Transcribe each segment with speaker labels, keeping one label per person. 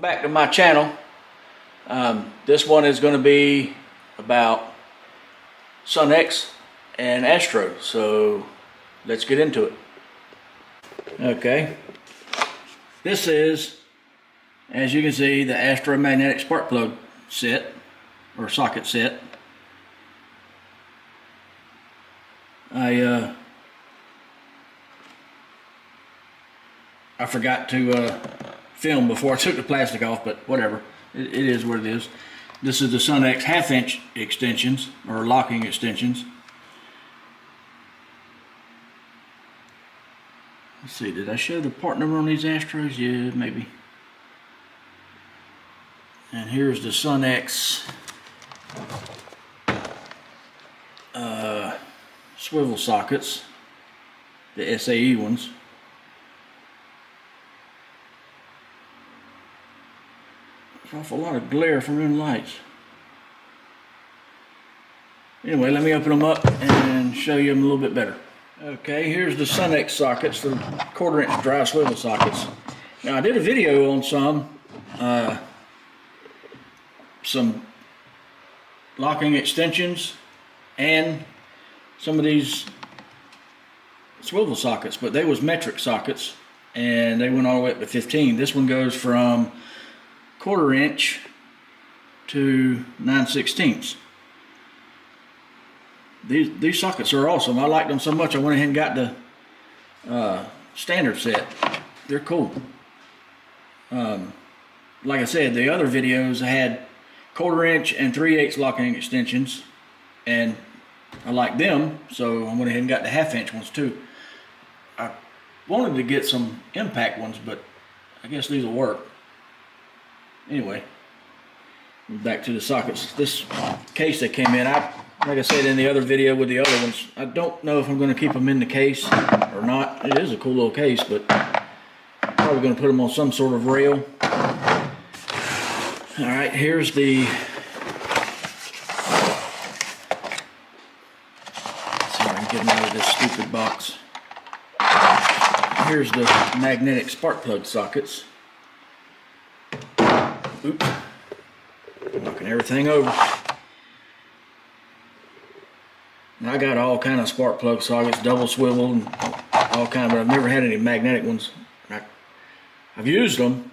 Speaker 1: back to my channel. This one is going to be about Sun X and Astro, so let's get into it. Okay, this is, as you can see, the Astro magnetic spark plug set or socket set. I forgot to film before I took the plastic off, but whatever. It is what it is. This is the Sun X 1/2 inch extensions, or locking extensions. Let's see, did I show the part number on these Astros? Yeah, maybe. And here's the Sun X swivel sockets, the SAE ones. There's an awful lot of glare from them lights. Anyway, let me open them up and show you them a little bit better. Okay, here's the Sun X sockets, the 1/4 inch dry swivel sockets. Now I did a video on some locking extensions and some of these swivel sockets, but they was metric sockets and they went all the way up to 15. This one goes from 1/4 inch to 9/16. These sockets are awesome. I liked them so much I went ahead and got the standard set. They're cool. Like I said, the other videos I had 1/4 inch and 3/8 locking extensions, and I like them, so I went ahead and got the 1/2 inch ones too. I wanted to get some impact ones, but I guess these will work. Anyway, back to the sockets. This case that came in, like I said in the other video with the other ones, I don't know if I'm going to keep them in the case or not. It is a cool little case, but I'm probably going to put them on some sort of rail. Alright, here's the, let's see if I can get them out of this stupid box. Here's the magnetic spark plug sockets. Oops, knocking everything over. And I got all kind of spark plug sockets, double swivel and all kind, but I've never had any magnetic ones. I've used them,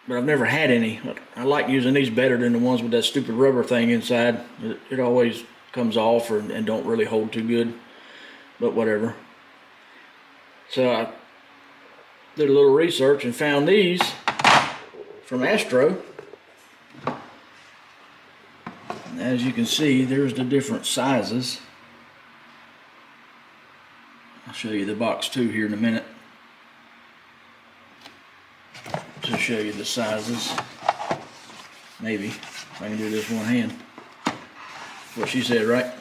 Speaker 1: but I've never had any. I like using these better than the ones with that stupid rubber thing inside. It always comes off and don't really hold too good, but whatever. So I did a little research and found these from Astro. And as you can see, there's the different sizes. I'll show you the box too here in a minute to show you the sizes. Maybe if I can do this one hand. What she said, right?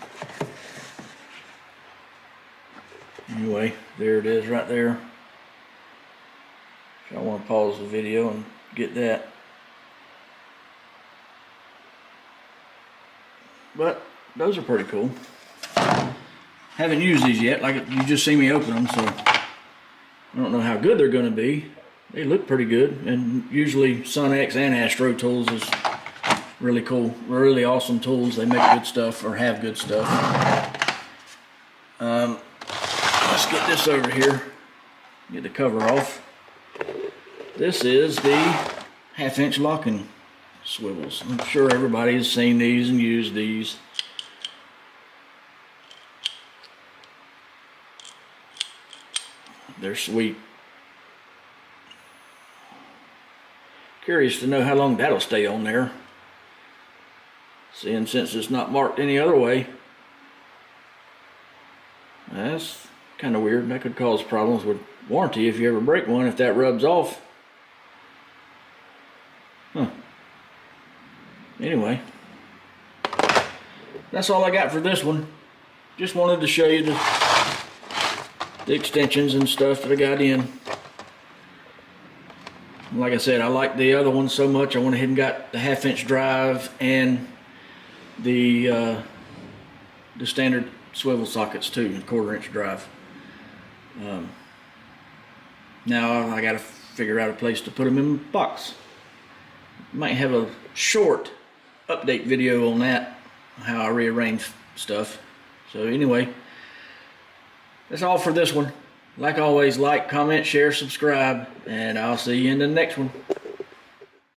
Speaker 1: Anyway, there it is right there. So I want to pause the video and get that. But those are pretty cool. Haven't used these yet, like you just see me open them, so I don't know how good they're going to be. They look pretty good, and usually Sun X and astrotools is really cool, really awesome tools. They make good stuff, or have good stuff. Let's get this over here, get the cover off. This is the 1/2 inch locking swivels. I'm sure everybody has seen these and used these. They're sweet. Curious to know how long that'll stay on there. Seeing since it's not marked any other way. That's kind of weird. That could cause problems with warranty if you ever break one, if that rubs off. Huh. Anyway, that's all I got for this one. Just wanted to show you the extensions and stuff that I got in. Like I said, I like the other one so much, I went ahead and got the 1/2 inch drive and the standard swivel sockets too, and 1/4 inch drive. Now I got to figure out a place to put them in the box. Might have a short update video on that, how I rearrange stuff. So anyway, that's all for this one. Like always, like, comment, share, subscribe, and I'll see you in the next one.